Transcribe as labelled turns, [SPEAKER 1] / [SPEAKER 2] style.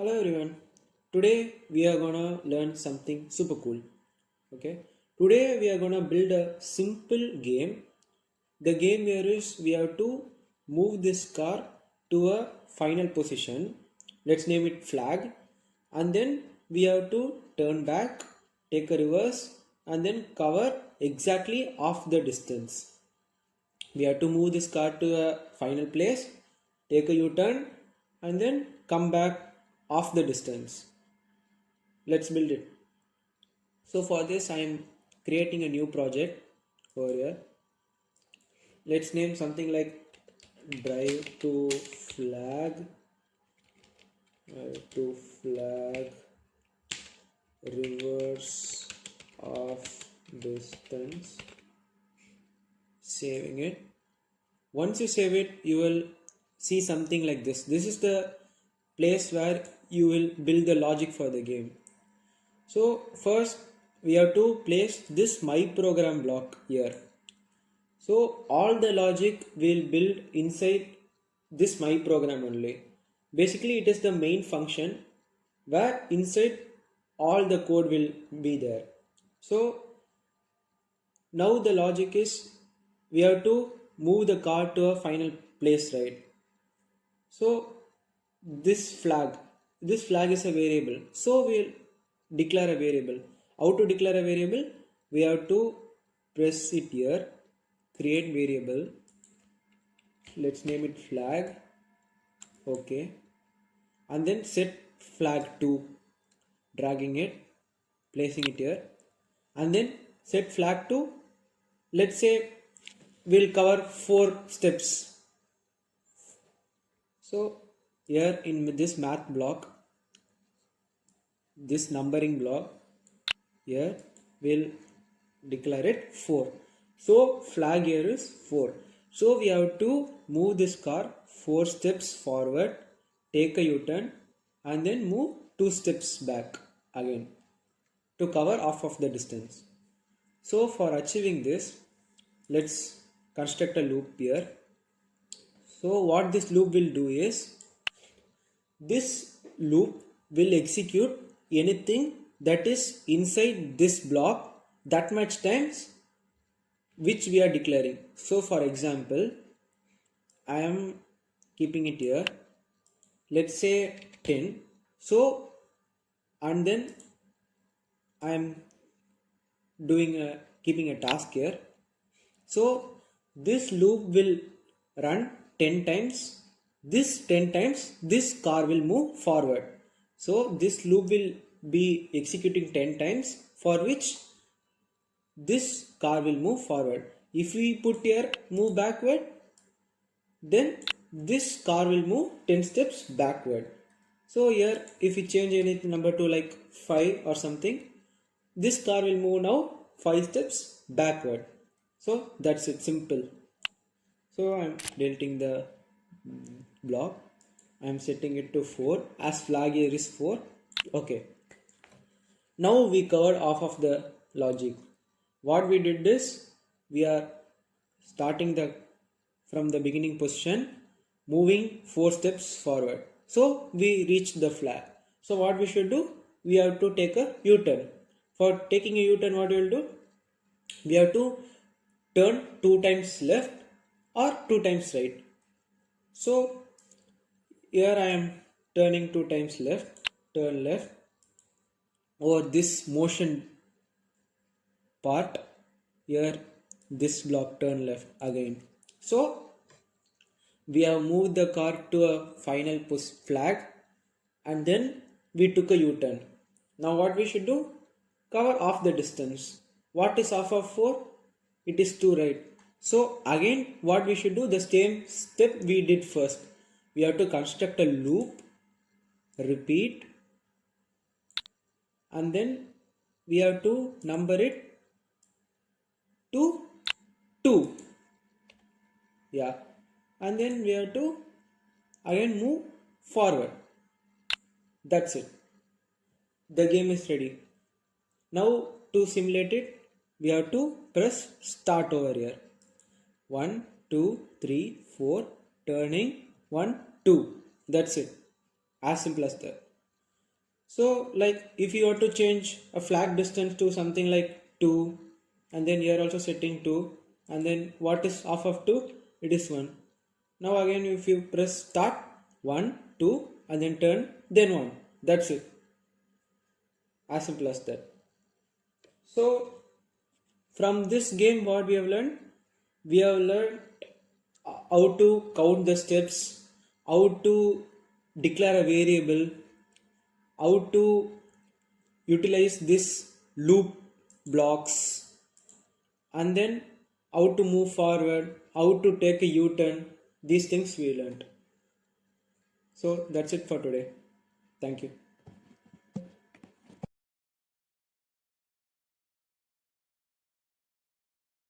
[SPEAKER 1] Hello everyone. Today we are gonna learn something super cool. Okay. Today we are gonna build a simple game. The game here is we have to move this car to a final position. Let's name it flag. And then we have to turn back, take a reverse, and then cover exactly half the distance. We have to move this car to a final place, take a U-turn, and then come back half the distance. Let's build it. So for this I am creating a new project over here. Let's name something like drive to flag reverse of distance. Saving it. Once you save it, you will see something like this. This is the place where you will build the logic for the game. So first we have to place this my program block here. So all the logic will build inside this my program only. Basically it is the main function where inside all the code will be there. So now the logic is we have to move the car to a final place, right? So this flag is a variable. So we'll declare a variable. How to declare a variable? We have to press it here, create variable. Let's name it flag. Okay. And then set flag to, dragging it, placing it here. And then set flag to, let's say we'll cover 4 steps. So here in this math block, this numbering block, here we'll declare it 4. So flag here is 4. So we have to move this car 4 steps forward, take a U-turn, and then move 2 steps back again to cover half of the distance. So for achieving this, let's construct a loop here. So what this loop will do is, this loop will execute anything that is inside this block that much times which we are declaring. So for example, I am keeping it here, let's say 10. So and then I am keeping a task here. So this loop will run 10 times. This 10 times this car will move forward. So this loop will be executing 10 times, for which this car will move forward. If we put here move backward, then this car will move 10 steps backward. So here if we change any number to like 5 or something, this car will move now 5 steps backward. So that's it, simple. So I'm deleting the block. I'm setting it to 4 as flag here is 4. Okay. Now we covered half of the logic. What we did is we are starting from the beginning position, moving 4 steps forward. So we reached the flag. So what we should do? We have to take a U-turn. For taking a U-turn, what we will do? We have to turn 2 times left or 2 times right. So here I am turning 2 times left, turn left over this motion part. Here this block, turn left again. So we have moved the car to a final flag and then we took a U-turn. Now what we should do? Cover half the distance. What is half of 4? It is 2, right? So again what we should do, the same step we did first. We have to construct a loop, repeat, and then we have to number it to 2. Yeah. And then we have to again move forward. That's it. The game is ready. Now to simulate it, we have to press start over here. 1, 2, 3, 4, turning 1, 2. That's it. As simple as that. So like if you want to change a flag distance to something like 2, and then you are also setting 2, and then what is half of 2? It is 1. Now again if you press start, 1 2 and then turn, then 1. That's it, as simple as that. So from this game what we have learned? We have learned how to count the steps, how to declare a variable, how to utilize this loop blocks, and then how to move forward, how to take a U-turn. These things we learned. So that's it for today. Thank you.